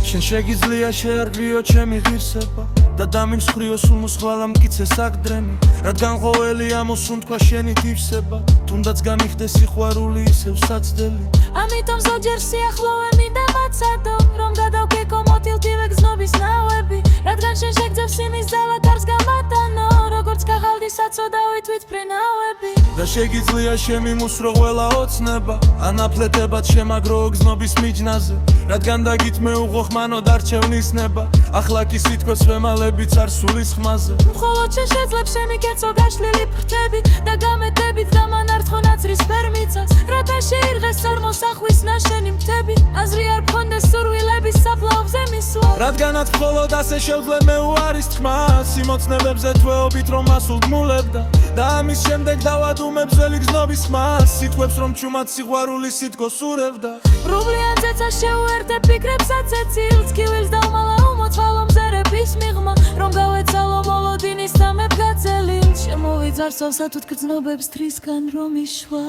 შენ შეგიძლია შეარგლიო ჩემი ღირსება და დამიმსხვრიო სულ მოსხვალა მკიცე საკდრემი რადგან ყოველი ამოსუნთქვა შენი თვისება თუნდაც გამიხდეს სიყვარული ისევ საცდელი ამიტომ ზოგჯერ სიახლოვე მინდა მაცადო რომ გადავგეკო მოთილთივე გზნობის ნავები რადგან შენ შეგძებ სიმის ძალა კარს გამატანო როგორც გაღალდი საწოდავით ვითფრენავები და შეგიძლია შემიმუსრო ყველა ოცნება ანაფლეთებად შემაგროო გზნობის მიჯნაზე რადგან დაგითმე უღოხმანო დარჩევნის ნება ახლა კი სიტყვებს ვემალებიც არ სულის ხმაზე მხოლოდ შენ შეძლებს შენი კეცო გაშლილი ფრთები და გამეტებით დამანართხო ნაცრის ფერმიცას რათა შეირღეს წარმოსახვის ნაშენი მთები აზრი არ გქონდეს სურვილების საფლავზე მისვლა რადგანაც მხოლოდ ასე შევძლებ მე უარის თქმა სიმოცნებებზე თვეობით რომ მასულ გმულებდა და ამის შემდეგ დავადუმებ ძველი გზნობის ხმას სიტყვებს რომ ჩუმად სიყვარული სითქოს ურევდა ბრუვლიან წეცას შეუერთე ფიქრებსაც ეცილს ქივილს დავმალა უმოწვალო მზერების მიღმა რომ გავეცალო მოლოდინის სამებ გაწელილ შემოვიძარცავსა თუ გრძნობებს თრისგან რომ იშვა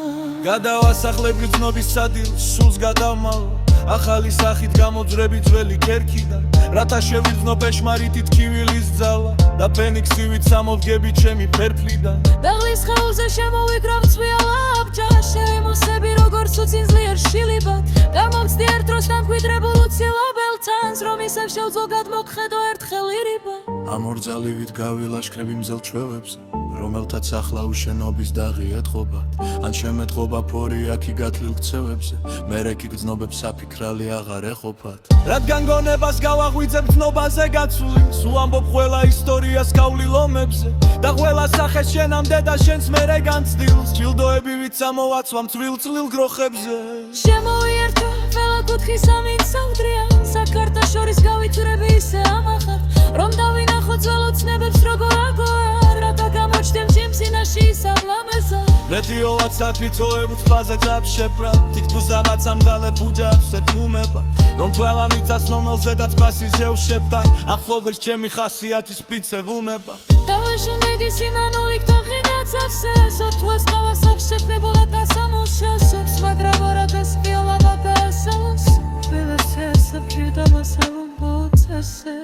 გადავასახლებ გრძნობის სადილს სულს გადავმალო ახალი სახით გამოძრები ძველი ქერქიდან რათა შევიძნო პეშმარიტით ქივილის ძალა და ფენიქსივით სამოვგები ჩემი ფერფლიდან დაღლის ხეულზე შემოვიგროვ ცვიალა აბჯა შევიმოსები როგორც უცინს ძლიერ შილიბად გამოვცდი ერთ დროს დამკვიდრებულ უცილობელთანს რომ ისევ შევძლო გადმოგხედო ერთხელ ირიბა ამორძალივით გავილაშქრები მზელ ჩვევებზე რომელთაც ახლა უშენობის დაღი ეთყობათ ან შემეთყობა ფორი აქი გათლილ ქცევებზე მერე კი გრძნობებს საფიქრალი აღარ ეყოფათ რადგან გონებას გავაღვიძებ გრძნობაზე გაცული სულ ამბობ ყველა ისტორიას გავლილ ომებზე და ყველა სახეს შენამდე და შენს მერე განცდილს ჯილდოები ვით ამოვაცვა მწვილ წლილ გროხებზე შემოვიერთო ყველა კუთხი სამით საუდრია საქართველოს გავიწურები ისე ამახარ რომ დავინახო ძველ ოცნებებს როგორ აგოარ რათა გამოჩნდე მძიმსინაში ისაბლამეზა რედიოაც ათვითოებუთ ფაზე დაფშებრა თითქოს ამაც ამგალებ უჯავს ეთუმება რომ ყველა მიწას რომელზედაც ფასი ზევშებდა ახლოვეს ჩემი ხასიათის პიცე ვუმება დავაშუნედი სინანული ქთოხინაცასე სათუას ყავას აღშეფებულა დასამუშასებს მაგრამ ვარაგას ყიალავა დასალოს ველასესა ფრიდა მასალო ბოცესე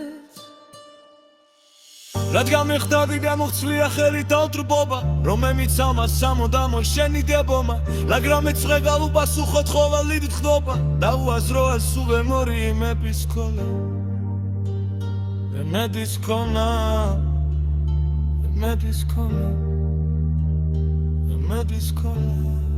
რადგან მიხდადი გამოხცლია ხელი დავდრბობა რომ ემიც ამას სამოდამო შენი დებომა მაგრამ ეცღე გალუბას უხოთ ყოველი დხდობა და უაზროა სულ ემორი იმების ქონა ემედის ქონა ემედის ქონა ემედის ქონა